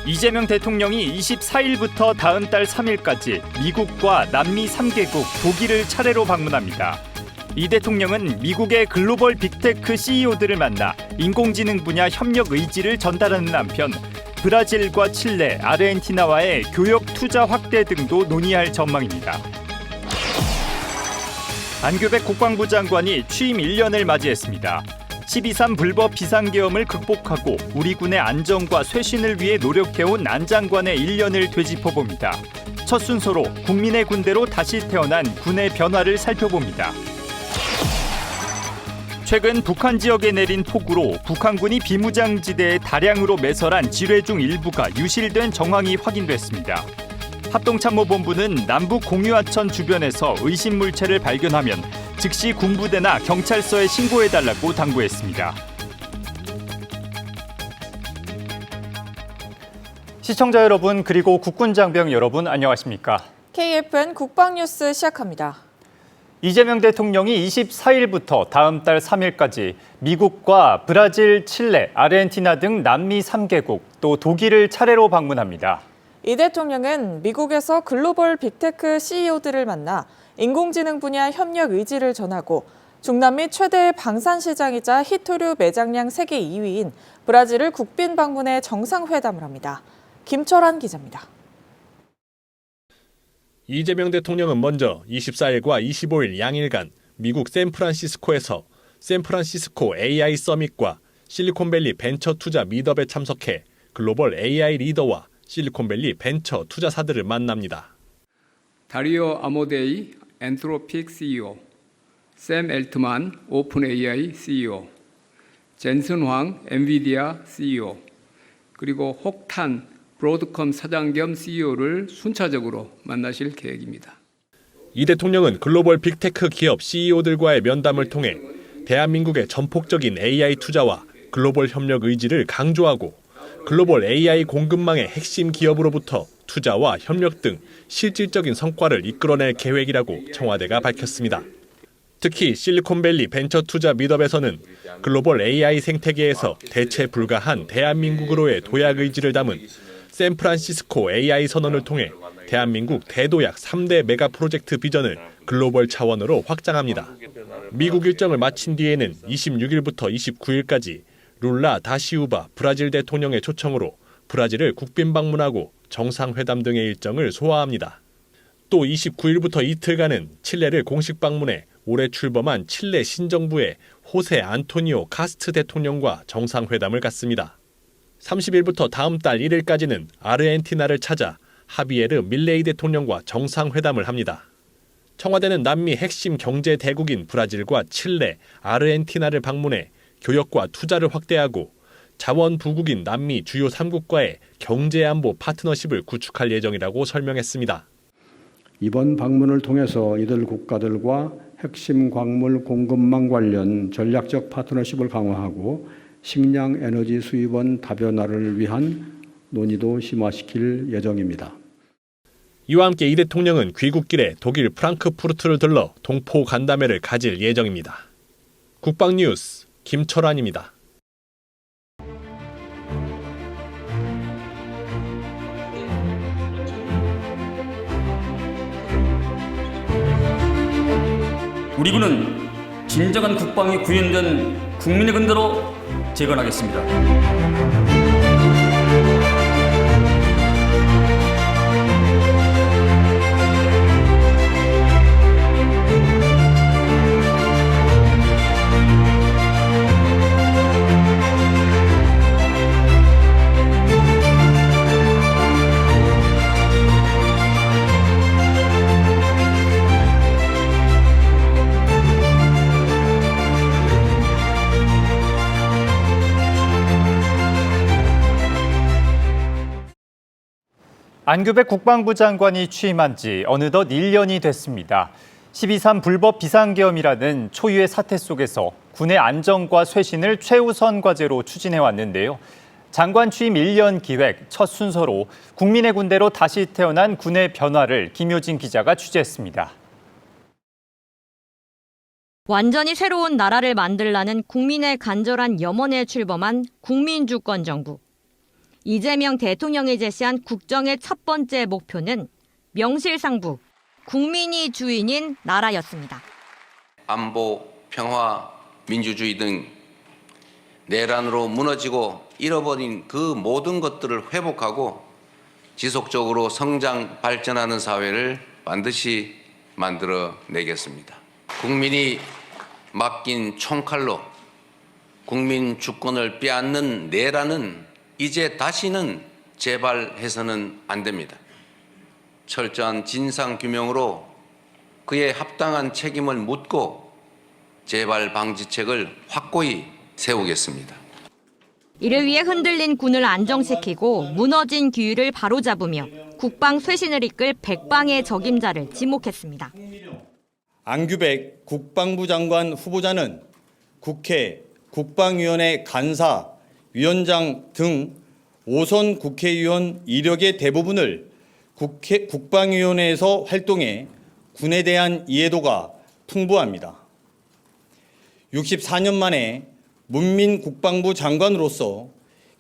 이재명 대통령이 24일부터 다음 달 3일까지 미국과 남미 3개국, 독일을 차례로 방문합니다. 이 대통령은 미국의 글로벌 빅테크 CEO들을 만나 인공지능 분야 협력 의지를 전달하는 한편 브라질과 칠레, 아르헨티나와의 교역 투자 확대 등도 논의할 전망입니다. 안규백 국방부 장관이 취임 1년을 맞이했습니다. 12.3 불법 비상계엄을 극복하고 우리 군의 안정과 쇄신을 위해 노력해온 안 장관의 1년을 되짚어봅니다. 첫 순서로 국민의 군대로 다시 태어난 군의 변화를 살펴봅니다. 최근 북한 지역에 내린 폭우로 북한군이 비무장지대에 다량으로 매설한 지뢰중 일부가 유실된 정황이 확인됐습니다. 합동참모본부는 남북 공유하천 주변에서 의심 물체를 발견하면 즉시 군부대나 경찰서에 신고해달라고 당부했습니다. 시청자 여러분 그리고 국군 장병 여러분 안녕하십니까? KFN 국방뉴스 시작합니다. 이재명 대통령이 24일부터 다음 달 3일까지 미국과 브라질, 칠레, 아르헨티나 등 남미 3개국 또 독일을 차례로 방문합니다. 이 대통령은 미국에서 글로벌 빅테크 CEO들을 만나 인공지능 분야 협력 의지를 전하고 중남미 최대 방산시장이자 히토류 매장량 세계 2위인 브라질을 국빈 방문해 정상회담을 합니다. 김철환 기자입니다. 이재명 대통령은 먼저 24일과 25일 양일간 미국 샌프란시스코에서 샌프란시스코 AI 서밋과 실리콘밸리 벤처 투자 미덥에 참석해 글로벌 AI 리더와 실리콘밸리 벤처 투자사들을 만납니다. 다리오 아모데이 엔트로픽 CEO, 샘 엘트만 오픈 AI CEO, 젠슨 황 엔비디아 CEO, 그리고 혹탄 브로드컴 사장 겸 CEO를 순차적으로 만나실 계획입니다. 이 대통령은 글로벌 빅테크 기업 CEO들과의 면담을 통해 대한민국의 전폭적인 AI 투자와 글로벌 협력 의지를 강조하고 글로벌 AI 공급망의 핵심 기업으로부터 투자와 협력 등 실질적인 성과를 이끌어낼 계획이라고 청와대가 밝혔습니다. 특히 실리콘밸리 벤처 투자 미덥에서는 글로벌 AI 생태계에서 대체 불가한 대한민국으로의 도약 의지를 담은 샌프란시스코 AI 선언을 통해 대한민국 대도약 3대 메가 프로젝트 비전을 글로벌 차원으로 확장합니다. 미국 일정을 마친 뒤에는 26일부터 29일까지 룰라 다시우바 브라질 대통령의 초청으로 브라질을 국빈 방문하고 정상회담 등의 일정을 소화합니다. 또 29일부터 이틀간은 칠레를 공식 방문해 올해 출범한 칠레 신정부의 호세 안토니오 카스트 대통령과 정상회담을 갖습니다. 30일부터 다음 달 1일까지는 아르헨티나를 찾아 하비에르 밀레이 대통령과 정상회담을 합니다. 청와대는 남미 핵심 경제 대국인 브라질과 칠레, 아르헨티나를 방문해 교역과 투자를 확대하고 자원 부국인 남미 주요 3국과의 경제안보 파트너십을 구축할 예정이라고 설명했습니다. 이번 방문을 통해서 이들 국가들과 핵심 광물 공급망 관련 전략적 파트너십을 강화하고 식량 에너지 수입원 다변화를 위한 논의도 심화시킬 예정입니다. 이와 함께 이 대통령은 귀국길에 독일 프랑크푸르트를 들러 동포 간담회를 가질 예정입니다. 국방뉴스 김철환입니다. 우리 군은 진정한 국방이 구현된 국민의 군대로 재건하겠습니다. 안규백 국방부 장관이 취임한 지 어느덧 1년이 됐습니다. 12.3 불법 비상계엄이라는 초유의 사태 속에서 군의 안정과 쇄신을 최우선 과제로 추진해왔는데요. 장관 취임 1년 기획 첫 순서로 국민의 군대로 다시 태어난 군의 변화를 김효진 기자가 취재했습니다. 완전히 새로운 나라를 만들라는 국민의 간절한 염원에 출범한 국민주권 정부. 이재명 대통령이 제시한 국정의 첫 번째 목표는 명실상부 국민이 주인인 나라였습니다. 안보, 평화, 민주주의 등 내란으로 무너지고 잃어버린 그 모든 것들을 회복하고 지속적으로 성장, 발전하는 사회를 반드시 만들어내겠습니다. 국민이 맡긴 총칼로 국민 주권을 빼앗는 내란은 이제 다시는 재발해서는 안 됩니다. 철저한 진상규명으로 그에 합당한 책임을 묻고 재발 방지책을 확고히 세우겠습니다. 이를 위해 흔들린 군을 안정시키고 무너진 규율을 바로잡으며 국방 쇄신을 이끌 백방의 적임자를 지목했습니다. 안규백 국방부 장관 후보자는 국회, 국방위원회 간사, 위원장 등 5선 국회의원 이력의 대부분을 국방위원회에서 활동해 군에 대한 이해도가 풍부합니다. 64년 만에 문민국방부 장관으로서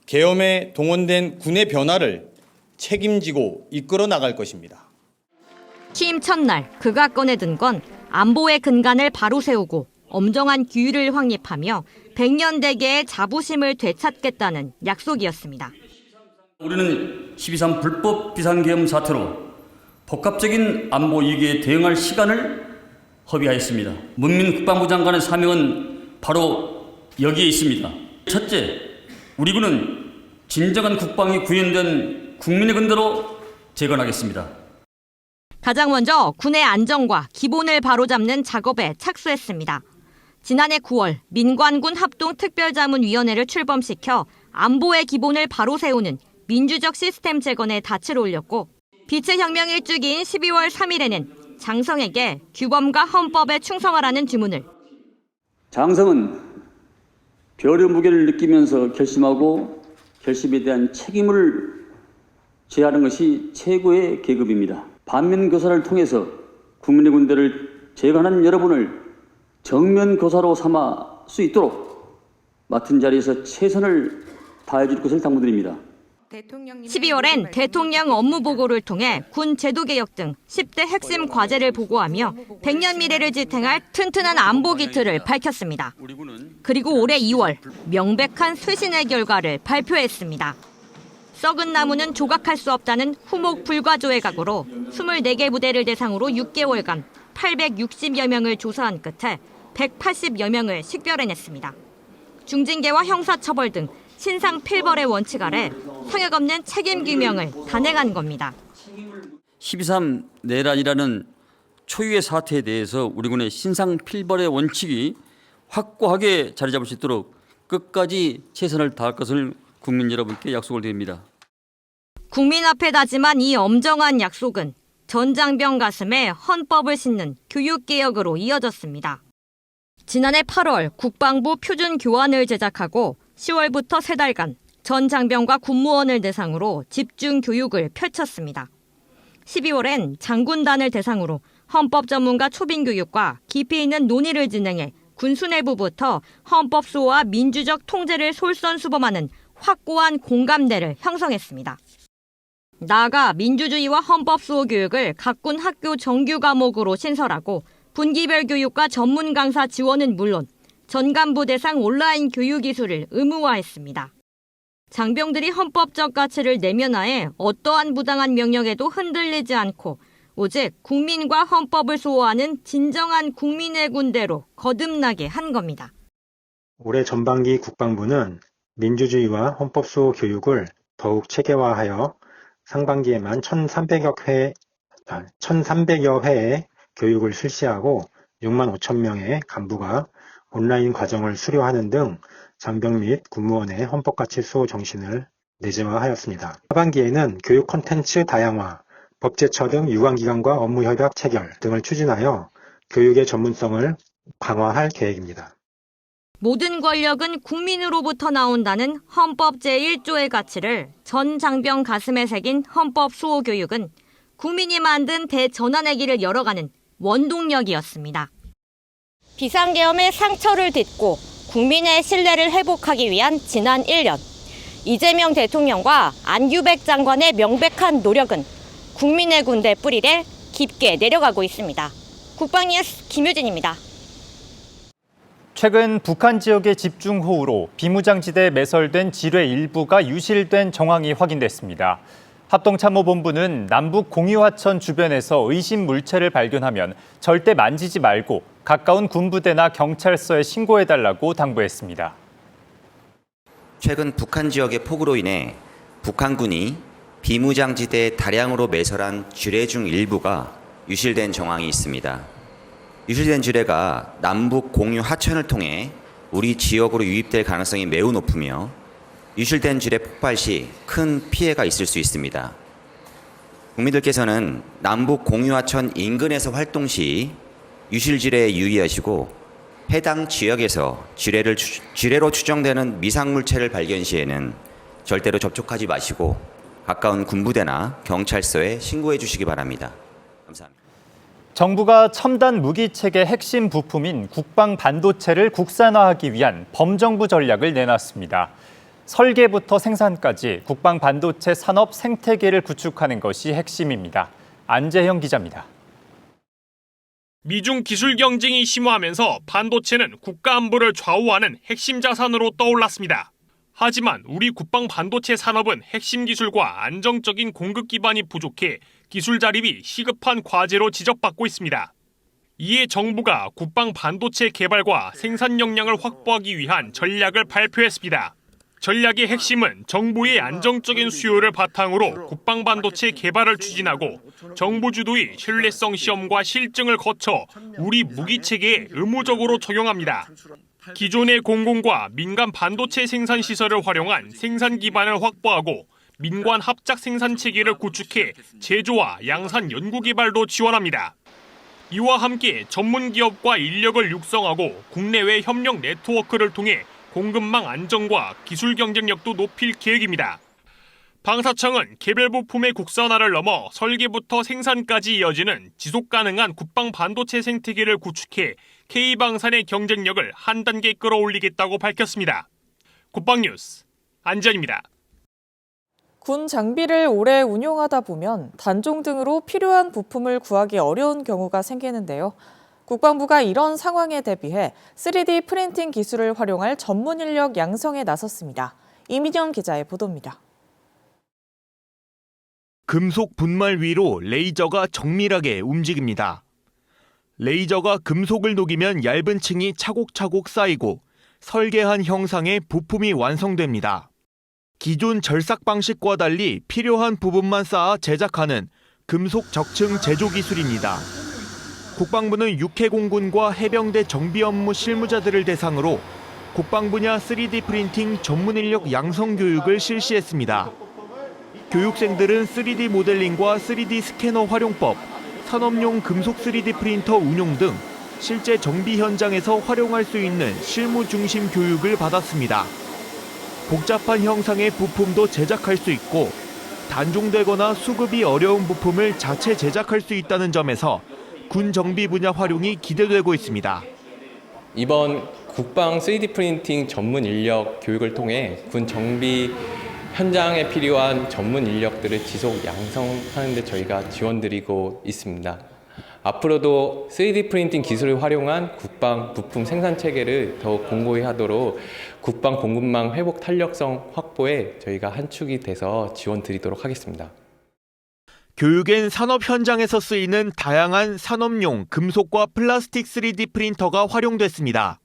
계엄에 동원된 군의 변화를 책임지고 이끌어 나갈 것입니다. 취임 첫날 그가 꺼내든 건 안보의 근간을 바로 세우고 엄정한 규율을 확립하며 100년 대계의 자부심을 되찾겠다는 약속이었습니다. 우리는 12.3 불법 비상계엄 사태로 복합적인 안보 위기에 대응할 시간을 허비하였습니다. 문민국방부 장관의 사명은 바로 여기에 있습니다. 첫째, 우리 군은 진정한 국방이 구현된 국민의 군대로 재건하겠습니다. 가장 먼저 군의 안정과 기본을 바로잡는 작업에 착수했습니다. 지난해 9월 민관군 합동특별자문위원회를 출범시켜 안보의 기본을 바로 세우는 민주적 시스템 재건에 닻을 올렸고 빛의 혁명 일주기인 12월 3일에는 장성에게 규범과 헌법에 충성하라는 주문을. 장성은 별의 무게를 느끼면서 결심하고 결심에 대한 책임을 져하는 것이 최고의 계급입니다. 반면교사를 통해서 국민의 군대를 재건하는 여러분을 정면교사로 삼아 수 있도록 맡은 자리에서 최선을 다해 줄 것을 당부드립니다. 12월엔 대통령 업무보고를 통해 군 제도개혁 등 10대 핵심 과제를 보고하며 100년 미래를 지탱할 튼튼한 안보 기틀을 밝혔습니다. 그리고 올해 2월 명백한 쇄신의 결과를 발표했습니다. 썩은 나무는 조각할 수 없다는 후목 불과조의 각오로 24개 부대를 대상으로 6개월간 860여 명을 조사한 끝에 180여 명을 식별해냈습니다. 중징계와 형사처벌 등 신상 필벌의 원칙 아래 성역 없는 책임 규명을 단행한 겁니다. 12.3 내란이라는 초유의 사태에 대해서 우리 군의 신상 필벌의 원칙이 확고하게 자리 잡을 수 있도록 끝까지 최선을 다할 것을 국민 여러분께 약속을 드립니다. 국민 앞에 다짐한 이 엄정한 약속은 전 장병 가슴에 헌법을 싣는 교육개혁으로 이어졌습니다. 지난해 8월 국방부 표준 교환을 제작하고 10월부터 3달간 전 장병과 군무원을 대상으로 집중 교육을 펼쳤습니다. 12월엔 장군단을 대상으로 헌법 전문가 초빙 교육과 깊이 있는 논의를 진행해 군수 내부부터 헌법 수호와 민주적 통제를 솔선수범하는 확고한 공감대를 형성했습니다. 나아가 민주주의와 헌법 수호 교육을 각 군 학교 정규 과목으로 신설하고 분기별 교육과 전문 강사 지원은 물론 전간부 대상 온라인 교육 기술을 의무화했습니다. 장병들이 헌법적 가치를 내면화해 어떠한 부당한 명령에도 흔들리지 않고 오직 국민과 헌법을 수호하는 진정한 국민의 군대로 거듭나게 한 겁니다. 올해 전반기 국방부는 민주주의와 헌법 수호 교육을 더욱 체계화하여 상반기에만 1,300여 회의 교육을 실시하고 6만 5천 명의 간부가 온라인 과정을 수료하는 등 장병 및 군무원의 헌법가치 수호 정신을 내재화하였습니다. 하반기에는 교육 콘텐츠 다양화, 법제처 등 유관기관과 업무 협약 체결 등을 추진하여 교육의 전문성을 강화할 계획입니다. 모든 권력은 국민으로부터 나온다는 헌법 제1조의 가치를 전 장병 가슴에 새긴 헌법 수호 교육은 국민이 만든 대전환의 길을 열어가는 원동력이었습니다. 비상계엄의 상처를 딛고 국민의 신뢰를 회복하기 위한 지난 1년. 이재명 대통령과 안규백 장관의 명백한 노력은 국민의 군대 뿌리를 깊게 내려가고 있습니다. 국방뉴스 김유진입니다. 최근 북한 지역의 집중호우로 비무장지대에 매설된 지뢰 일부가 유실된 정황이 확인됐습니다. 합동참모본부는 남북 공유하천 주변에서 의심 물체를 발견하면 절대 만지지 말고 가까운 군부대나 경찰서에 신고해달라고 당부했습니다. 최근 북한 지역의 폭우로 인해 북한군이 비무장지대에 다량으로 매설한 지뢰 중 일부가 유실된 정황이 있습니다. 유실된 지뢰가 남북 공유 하천을 통해 우리 지역으로 유입될 가능성이 매우 높으며 유실된 지뢰 폭발 시 큰 피해가 있을 수 있습니다. 국민들께서는 남북 공유 하천 인근에서 활동 시 유실 지뢰에 유의하시고 해당 지역에서 지뢰로 추정되는 미상물체를 발견 시에는 절대로 접촉하지 마시고 가까운 군부대나 경찰서에 신고해 주시기 바랍니다. 감사합니다. 정부가 첨단 무기체계 핵심 부품인 국방 반도체를 국산화하기 위한 범정부 전략을 내놨습니다. 설계부터 생산까지 국방 반도체 산업 생태계를 구축하는 것이 핵심입니다. 안재형 기자입니다. 미중 기술 경쟁이 심화하면서 반도체는 국가 안보를 좌우하는 핵심 자산으로 떠올랐습니다. 하지만 우리 국방 반도체 산업은 핵심 기술과 안정적인 공급 기반이 부족해 기술 자립이 시급한 과제로 지적받고 있습니다. 이에 정부가 국방 반도체 개발과 생산 역량을 확보하기 위한 전략을 발표했습니다. 전략의 핵심은 정부의 안정적인 수요를 바탕으로 국방 반도체 개발을 추진하고 정부 주도의 신뢰성 시험과 실증을 거쳐 우리 무기 체계에 의무적으로 적용합니다. 기존의 공공과 민간 반도체 생산 시설을 활용한 생산 기반을 확보하고 민관 합작 생산 체계를 구축해 제조와 양산 연구 개발도 지원합니다. 이와 함께 전문 기업과 인력을 육성하고 국내외 협력 네트워크를 통해 공급망 안정과 기술 경쟁력도 높일 계획입니다. 방사청은 개별 부품의 국산화를 넘어 설계부터 생산까지 이어지는 지속 가능한 국방 반도체 생태계를 구축해 K방산의 경쟁력을 한 단계 끌어올리겠다고 밝혔습니다. 국방뉴스 안지현입니다. 군 장비를 오래 운용하다 보면 단종 등으로 필요한 부품을 구하기 어려운 경우가 생기는데요. 국방부가 이런 상황에 대비해 3D 프린팅 기술을 활용할 전문 인력 양성에 나섰습니다. 이민영 기자의 보도입니다. 금속 분말 위로 레이저가 정밀하게 움직입니다. 레이저가 금속을 녹이면 얇은 층이 차곡차곡 쌓이고 설계한 형상의 부품이 완성됩니다. 기존 절삭 방식과 달리 필요한 부분만 쌓아 제작하는 금속 적층 제조 기술입니다. 국방부는 육해공군과 해병대 정비 업무 실무자들을 대상으로 국방 분야 3D 프린팅 전문 인력 양성 교육을 실시했습니다. 교육생들은 3D 모델링과 3D 스캐너 활용법, 산업용 금속 3D 프린터 운용 등 실제 정비 현장에서 활용할 수 있는 실무 중심 교육을 받았습니다. 복잡한 형상의 부품도 제작할 수 있고 단종되거나 수급이 어려운 부품을 자체 제작할 수 있다는 점에서 군 정비 분야 활용이 기대되고 있습니다. 이번 국방 3D 프린팅 전문 인력 교육을 통해 군 정비 현장에 필요한 전문 인력들을 지속 양성하는 데 저희가 지원드리고 있습니다. 앞으로도 3D 프린팅 기술을 활용한 국방 부품 생산 체계를 더욱 공고히 하도록 국방 공급망 회복 탄력성 확보에 저희가 한 축이 돼서 지원드리도록 하겠습니다. 교육엔 산업 현장에서 쓰이는 다양한 산업용 금속과 플라스틱 3D 프린터가 활용됐습니다.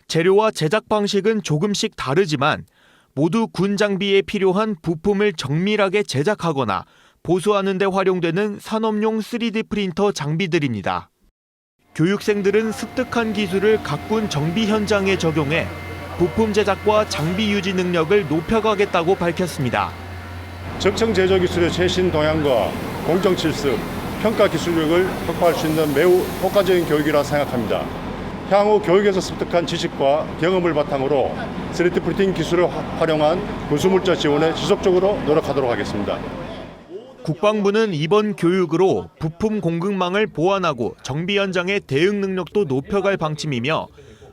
재료와 제작 방식은 조금씩 다르지만 모두 군 장비에 필요한 부품을 정밀하게 제작하거나 보수하는 데 활용되는 산업용 3D 프린터 장비들입니다. 교육생들은 습득한 기술을 각 군 정비 현장에 적용해 부품 제작과 장비 유지 능력을 높여가겠다고 밝혔습니다. 적층 제조 기술의 최신 동향과 공정 실습, 평가 기술력을 확보할 수 있는 매우 효과적인 교육이라 생각합니다. 향후 교육에서 습득한 지식과 경험을 바탕으로 3D 프린팅 기술을 활용한 군수물자 지원에 지속적으로 노력하도록 하겠습니다. 국방부는 이번 교육으로 부품 공급망을 보완하고 정비 현장의 대응 능력도 높여갈 방침이며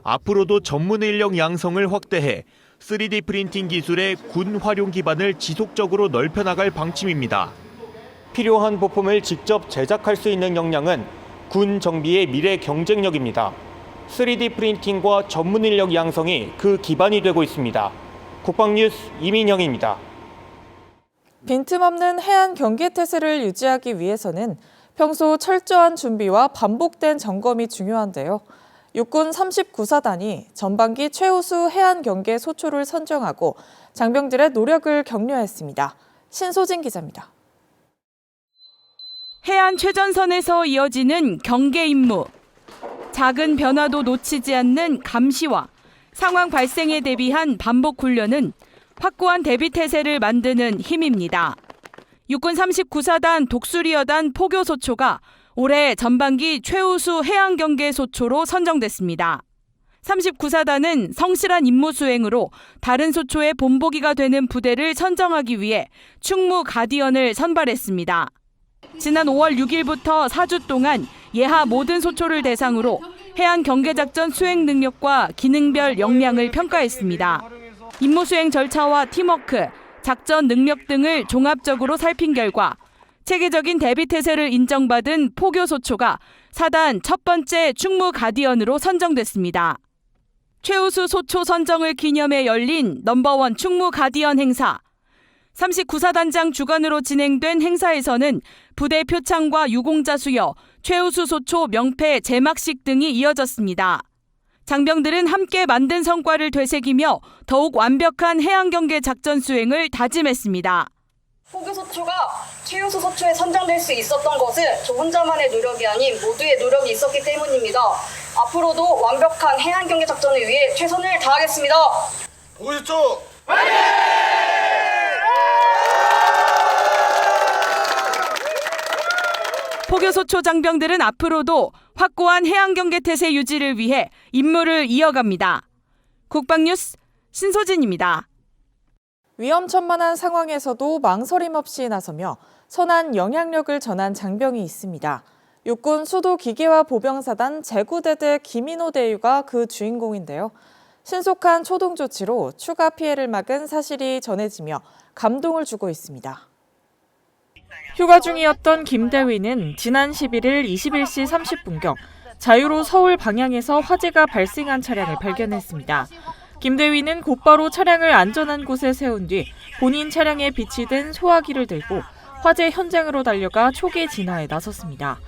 앞으로도 전문 인력 양성을 확대해 3D 프린팅 기술의 군 활용 기반을 지속적으로 넓혀나갈 방침입니다. 필요한 부품을 직접 제작할 수 있는 역량은 군 정비의 미래 경쟁력입니다. 3D 프린팅과 전문 인력 양성이 그 기반이 되고 있습니다. 국방뉴스 이민영입니다. 빈틈없는 해안 경계 태세를 유지하기 위해서는 평소 철저한 준비와 반복된 점검이 중요한데요. 육군 39사단이 전반기 최우수 해안 경계 소초를 선정하고 장병들의 노력을 격려했습니다. 신소진 기자입니다. 해안 최전선에서 이어지는 경계 임무. 작은 변화도 놓치지 않는 감시와 상황 발생에 대비한 반복 훈련은 확고한 대비 태세를 만드는 힘입니다. 육군 39사단 독수리여단 포교소초가 올해 전반기 최우수 해안 경계 소초로 선정됐습니다. 39사단은 성실한 임무 수행으로 다른 소초의 본보기가 되는 부대를 선정하기 위해 충무 가디언을 선발했습니다. 지난 5월 6일부터 4주 동안 예하 모든 소초를 대상으로 해안 경계작전 수행 능력과 기능별 역량을 평가했습니다. 임무 수행 절차와 팀워크, 작전 능력 등을 종합적으로 살핀 결과 체계적인 대비 태세를 인정받은 포교소초가 사단 첫 번째 충무 가디언으로 선정됐습니다. 최우수 소초 선정을 기념해 열린 넘버원 충무 가디언 행사. 39사단장 주관으로 진행된 행사에서는 부대 표창과 유공자 수여, 최우수 소초 명패 제막식 등이 이어졌습니다. 장병들은 함께 만든 성과를 되새기며 더욱 완벽한 해안경계 작전 수행을 다짐했습니다. 포교소초가 최우수 소초에 선정될 수 있었던 것은 저 혼자만의 노력이 아닌 모두의 노력이 있었기 때문입니다. 앞으로도 완벽한 해안경계 작전을 위해 최선을 다하겠습니다. 포교소초 화이팅! 포교소초 장병들은 앞으로도 확고한 해안경계 태세 유지를 위해 임무를 이어갑니다. 국방뉴스 신소진입니다. 위험천만한 상황에서도 망설임 없이 나서며 선한 영향력을 전한 장병이 있습니다. 육군 수도기계화 보병사단 제9대대 김인호 대위가 그 주인공인데요. 신속한 초동 조치로 추가 피해를 막은 사실이 전해지며 감동을 주고 있습니다. 휴가 중이었던 김 대위는 지난 11일 21시 30분경 자유로 서울 방향에서 화재가 발생한 차량을 발견했습니다. 김 대위는 곧바로 차량을 안전한 곳에 세운 뒤 본인 차량에 비치된 소화기를 들고 화재 현장으로 달려가 초기 진화에 나섰습니다.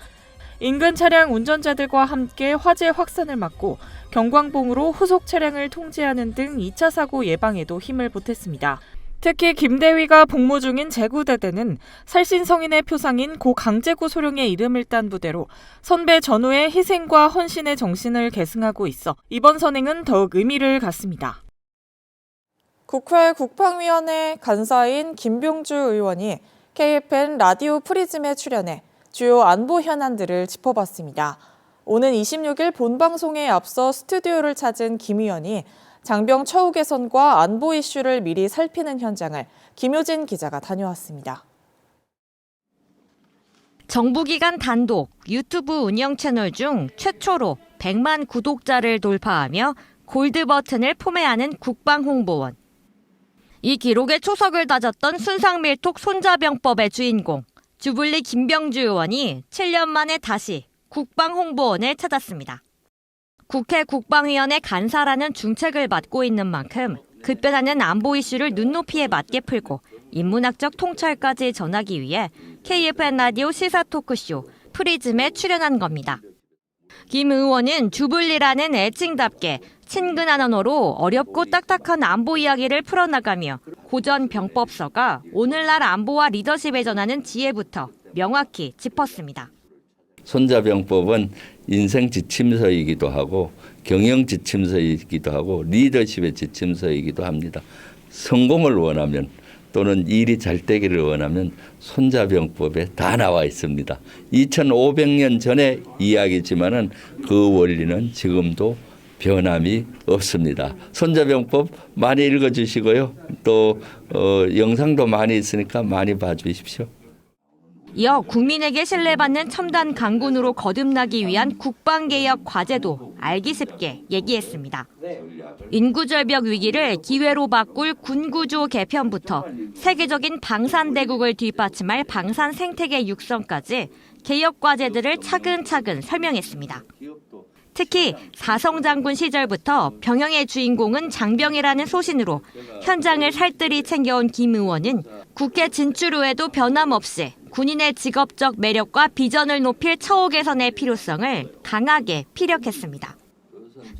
인근 차량 운전자들과 함께 화재 확산을 막고 경광봉으로 후속 차량을 통제하는 등 2차 사고 예방에도 힘을 보탰습니다. 특히 김 대위가 복무 중인 제9대대는 살신성인의 표상인 고 강제구 소령의 이름을 딴 부대로 선배 전우의 희생과 헌신의 정신을 계승하고 있어 이번 선행은 더욱 의미를 갖습니다. 국회 국방위원회 간사인 김병주 의원이 KFN 라디오 프리즘에 출연해 주요 안보 현안들을 짚어봤습니다. 오는 26일 본방송에 앞서 스튜디오를 찾은 김 의원이 장병 처우 개선과 안보 이슈를 미리 살피는 현장을 김효진 기자가 다녀왔습니다. 정부기관 단독 유튜브 운영 채널 중 최초로 100만 구독자를 돌파하며 골드 버튼을 포매하는 국방홍보원. 이 기록에 초석을 다졌던 순상밀톡 손자병법의 주인공 주불리 김병주 의원이 7년 만에 다시 국방홍보원을 찾았습니다. 국회 국방위원회 간사라는 중책을 맡고 있는 만큼 급변하는 안보 이슈를 눈높이에 맞게 풀고 인문학적 통찰까지 전하기 위해 KFN 라디오 시사 토크쇼 프리즘에 출연한 겁니다. 김 의원은 주불리라는 애칭답게 친근한 언어로 어렵고 딱딱한 안보 이야기를 풀어나가며 고전 병법서가 오늘날 안보와 리더십에 전하는 지혜부터 명확히 짚었습니다. 손자병법은 인생 지침서이기도 하고 경영 지침서이기도 하고 리더십의 지침서이기도 합니다. 성공을 원하면 또는 일이 잘 되기를 원하면 손자병법에 다 나와 있습니다. 2500년 전의 이야기지만은 그 원리는 지금도 변함이 없습니다. 손자병법 많이 읽어주시고요. 또 영상도 많이 있으니까 많이 봐주십시오. 이어 국민에게 신뢰받는 첨단 강군으로 거듭나기 위한 국방개혁 과제도 알기 쉽게 얘기했습니다. 인구절벽 위기를 기회로 바꿀 군구조 개편부터 세계적인 방산대국을 뒷받침할 방산 생태계 육성까지 개혁 과제들을 차근차근 설명했습니다. 특히 사성 장군 시절부터 병영의 주인공은 장병이라는 소신으로 현장을 살뜰히 챙겨온 김 의원은 국회 진출 후에도 변함없이 군인의 직업적 매력과 비전을 높일 처우 개선의 필요성을 강하게 피력했습니다.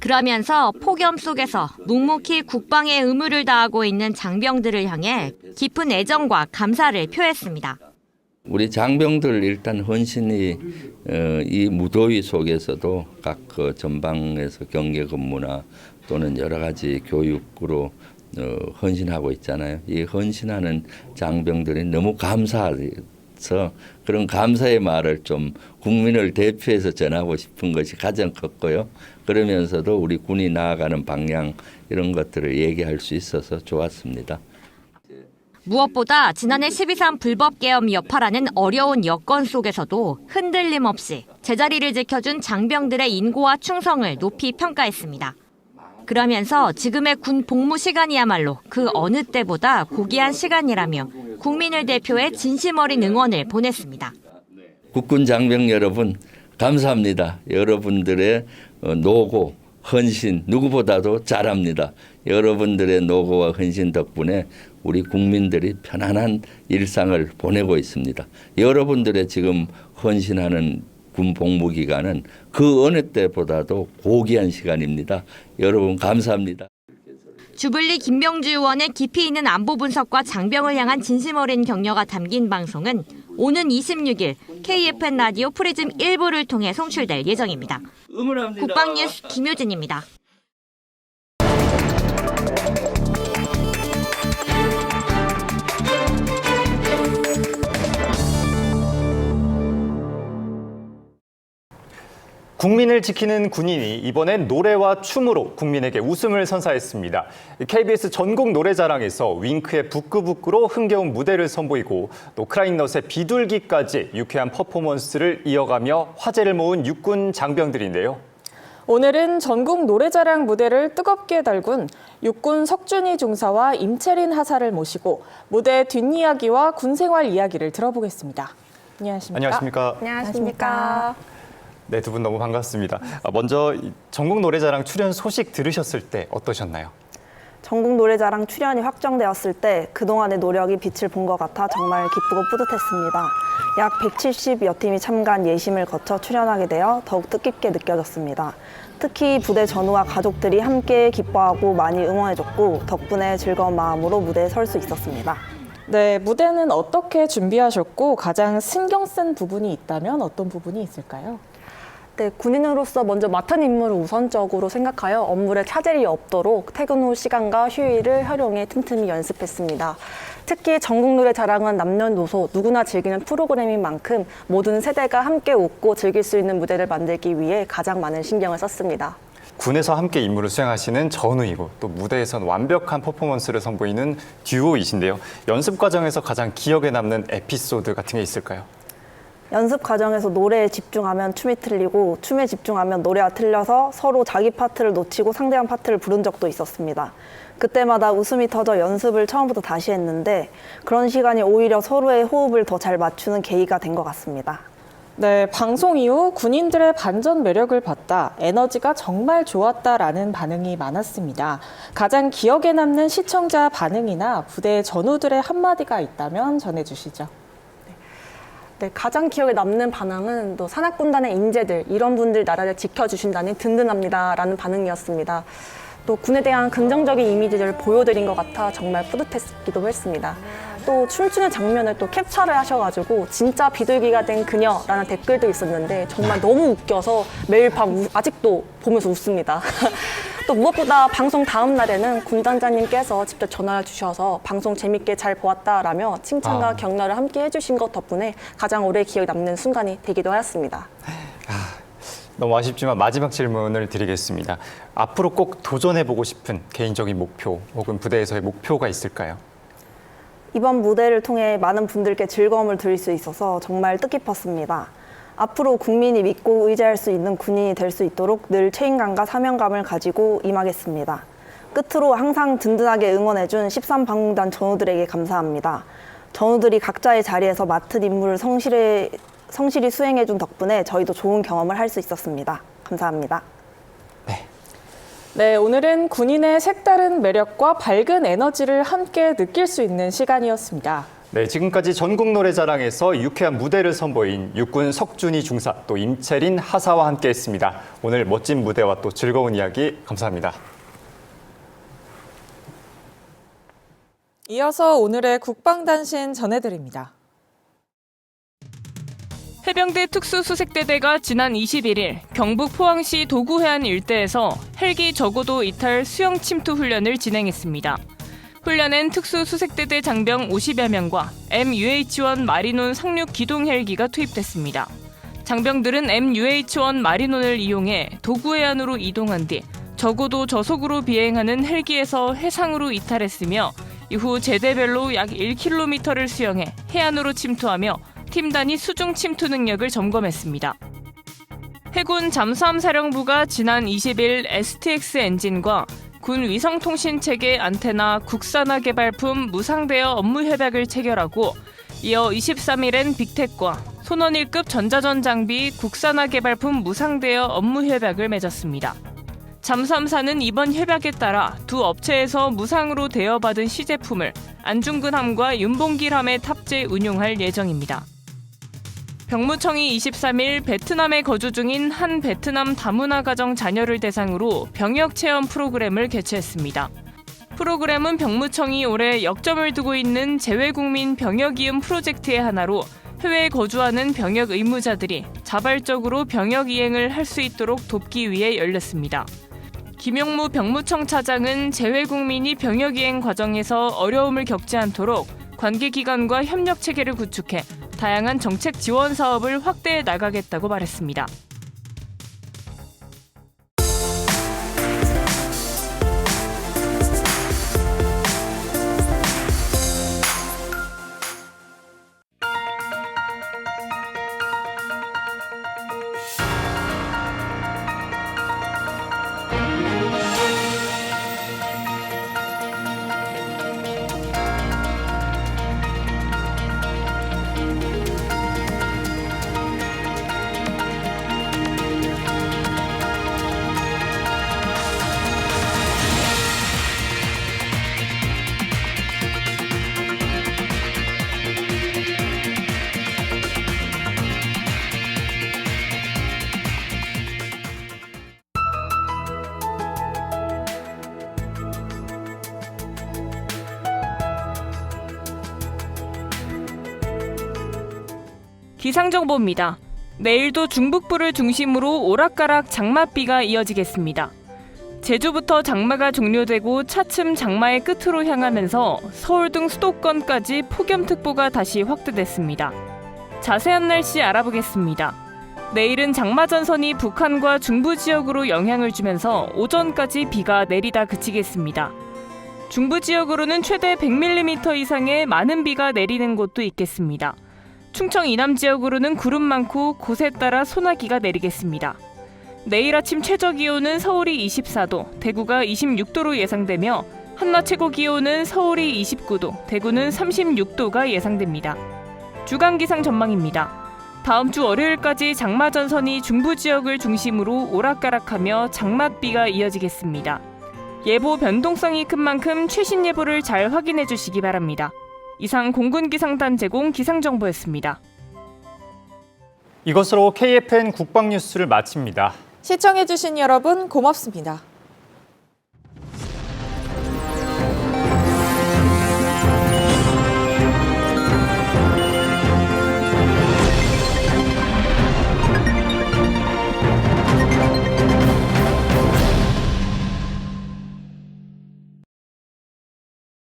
그러면서 폭염 속에서 묵묵히 국방의 의무를 다하고 있는 장병들을 향해 깊은 애정과 감사를 표했습니다. 우리 장병들 일단 헌신이 이 무더위 속에서도 각 그 전방에서 경계 근무나 또는 여러 가지 교육으로 헌신하고 있잖아요. 이 헌신하는 장병들이 너무 감사해서 그런 감사의 말을 좀 국민을 대표해서 전하고 싶은 것이 가장 컸고요. 그러면서도 우리 군이 나아가는 방향 이런 것들을 얘기할 수 있어서 좋았습니다. 무엇보다 지난해 12.3 불법계엄 여파라는 어려운 여건 속에서도 흔들림 없이 제자리를 지켜준 장병들의 인고와 충성을 높이 평가했습니다. 그러면서 지금의 군 복무 시간이야말로 그 어느 때보다 고귀한 시간이라며 국민을 대표해 진심 어린 응원을 보냈습니다. 국군 장병 여러분 감사합니다. 여러분들의 노고, 헌신 누구보다도 잘합니다. 여러분들의 노고와 헌신 덕분에 우리 국민들이 편안한 일상을 보내고 있습니다. 여러분들의 지금 헌신하는 군 복무 기간은 그 어느 때보다도 고귀한 시간입니다. 여러분 감사합니다. 주블리 김병주 의원의 깊이 있는 안보 분석과 장병을 향한 진심 어린 격려가 담긴 방송은 오는 26일 KFN 라디오 프리즘 1부를 통해 송출될 예정입니다. 국방뉴스 김효진입니다. 국민을 지키는 군인이 이번엔 노래와 춤으로 국민에게 웃음을 선사했습니다. KBS 전국 노래자랑에서 윙크의 부끄부끄로 흥겨운 무대를 선보이고 또 크라잉넛의 비둘기까지 유쾌한 퍼포먼스를 이어가며 화제를 모은 육군 장병들인데요. 오늘은 전국 노래자랑 무대를 뜨겁게 달군 육군 석준희 중사와 임채린 하사를 모시고 무대 뒷이야기와 군생활 이야기를 들어보겠습니다. 안녕하십니까? 안녕하십니까? 네, 두 분 너무 반갑습니다. 먼저 전국 노래자랑 출연 소식 들으셨을 때 어떠셨나요? 전국 노래자랑 출연이 확정되었을 때 그동안의 노력이 빛을 본 것 같아 정말 기쁘고 뿌듯했습니다. 약 170여 팀이 참가한 예심을 거쳐 출연하게 되어 더욱 뜻깊게 느껴졌습니다. 특히 부대 전우와 가족들이 함께 기뻐하고 많이 응원해줬고 덕분에 즐거운 마음으로 무대에 설 수 있었습니다. 네, 무대는 어떻게 준비하셨고 가장 신경 쓴 부분이 있다면 어떤 부분이 있을까요? 네, 군인으로서 먼저 맡은 임무를 우선적으로 생각하여 업무에 차질이 없도록 퇴근 후 시간과 휴일을 활용해 틈틈이 연습했습니다. 특히 전국 노래자랑은 남녀노소 누구나 즐기는 프로그램인 만큼 모든 세대가 함께 웃고 즐길 수 있는 무대를 만들기 위해 가장 많은 신경을 썼습니다. 군에서 함께 임무를 수행하시는 전우이고 또 무대에선 완벽한 퍼포먼스를 선보이는 듀오이신데요. 연습 과정에서 가장 기억에 남는 에피소드 같은 게 있을까요? 연습 과정에서 노래에 집중하면 춤이 틀리고 춤에 집중하면 노래가 틀려서 서로 자기 파트를 놓치고 상대방 파트를 부른 적도 있었습니다. 그때마다 웃음이 터져 연습을 처음부터 다시 했는데 그런 시간이 오히려 서로의 호흡을 더 잘 맞추는 계기가 된 것 같습니다. 네, 방송 이후 군인들의 반전 매력을 봤다, 에너지가 정말 좋았다라는 반응이 많았습니다. 가장 기억에 남는 시청자 반응이나 부대 전우들의 한마디가 있다면 전해주시죠. 네, 가장 기억에 남는 반응은 또 산악군단의 인재들, 이런 분들 나라를 지켜주신다니 든든합니다라는 반응이었습니다. 또 군에 대한 긍정적인 이미지를 보여드린 것 같아 정말 뿌듯했기도 했습니다. 또 춤추는 장면을 또 캡처를 하셔가지고 진짜 비둘기가 된 그녀라는 댓글도 있었는데 정말 너무 웃겨서 매일 밤 아직도 보면서 웃습니다. 또 무엇보다 방송 다음 날에는 군단장님께서 직접 전화를 주셔서 방송 재밌게 잘 보았다라며 칭찬과 격려를 함께 해주신 것 덕분에 가장 오래 기억에 남는 순간이 되기도 하였습니다. 너무 아쉽지만 마지막 질문을 드리겠습니다. 앞으로 꼭 도전해보고 싶은 개인적인 목표 혹은 부대에서의 목표가 있을까요? 이번 무대를 통해 많은 분들께 즐거움을 드릴 수 있어서 정말 뜻깊었습니다. 앞으로 국민이 믿고 의지할 수 있는 군인이 될 수 있도록 늘 책임감과 사명감을 가지고 임하겠습니다. 끝으로 항상 든든하게 응원해준 13방공단 전우들에게 감사합니다. 전우들이 각자의 자리에서 맡은 임무를 성실히 수행해준 덕분에 저희도 좋은 경험을 할 수 있었습니다. 감사합니다. 네, 오늘은 군인의 색다른 매력과 밝은 에너지를 함께 느낄 수 있는 시간이었습니다. 네, 지금까지 전국 노래자랑에서 유쾌한 무대를 선보인 육군 석준희 중사 또 임채린 하사와 함께했습니다. 오늘 멋진 무대와 또 즐거운 이야기 감사합니다. 이어서 오늘의 국방단신 전해드립니다. 해병대 특수수색대대가 지난 21일 경북 포항시 도구해안 일대에서 헬기 저고도 이탈 수영 침투 훈련을 진행했습니다. 훈련엔 특수수색대대 장병 50여 명과 MUH-1 마리논 상륙 기동 헬기가 투입됐습니다. 장병들은 MUH-1 마리논을 이용해 도구해안으로 이동한 뒤 저고도 저속으로 비행하는 헬기에서 해상으로 이탈했으며 이후 제대별로 약 1km를 수영해 해안으로 침투하며 팀 단위 수중 침투 능력을 점검했습니다. 해군 잠수함사령부가 지난 20일 STX 엔진과 군 위성통신체계 안테나 국산화 개발품 무상대여 업무 협약을 체결하고 이어 23일엔 빅텍과 손원 1급 전자전 장비 국산화 개발품 무상대여 업무 협약을 맺었습니다. 잠수함사는 이번 협약에 따라 두 업체에서 무상으로 대여받은 시제품을 안중근함과 윤봉길함에 탑재 운용할 예정입니다. 병무청이 23일 베트남에 거주 중인 한 베트남 다문화 가정 자녀를 대상으로 병역 체험 프로그램을 개최했습니다. 프로그램은 병무청이 올해 역점을 두고 있는 재외국민 병역 이음 프로젝트의 하나로 해외에 거주하는 병역 의무자들이 자발적으로 병역 이행을 할 수 있도록 돕기 위해 열렸습니다. 김용무 병무청 차장은 재외국민이 병역 이행 과정에서 어려움을 겪지 않도록 관계기관과 협력 체계를 구축해 다양한 정책 지원 사업을 확대해 나가겠다고 말했습니다. 기상정보입니다. 내일도 중북부를 중심으로 오락가락 장맛비가 이어지겠습니다. 제주부터 장마가 종료되고 차츰 장마의 끝으로 향하면서 서울 등 수도권까지 폭염특보가 다시 확대됐습니다. 자세한 날씨 알아보겠습니다. 내일은 장마전선이 북한과 중부 지역으로 영향을 주면서 오전까지 비가 내리다 그치겠습니다. 중부 지역으로는 최대 100mm 이상의 많은 비가 내리는 곳도 있겠습니다. 충청 이남 지역으로는 구름 많고 곳에 따라 소나기가 내리겠습니다. 내일 아침 최저기온은 서울이 24도, 대구가 26도로 예상되며 한낮 최고기온은 서울이 29도, 대구는 36도가 예상됩니다. 주간기상 전망입니다. 다음 주 월요일까지 장마전선이 중부 지역을 중심으로 오락가락하며 장맛비가 이어지겠습니다. 예보 변동성이 큰 만큼 최신 예보를 잘 확인해 주시기 바랍니다. 이상 공군기상단 제공 기상정보였습니다. 이것으로 KFN 국방뉴스를 마칩니다. 시청해주신 여러분 고맙습니다.